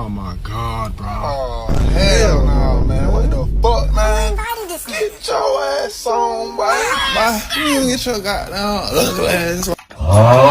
my god, bro. Oh, hell no, man. What the fuck, man? Get your ass on, boy. Bye. You get your goddamn ugly ass on.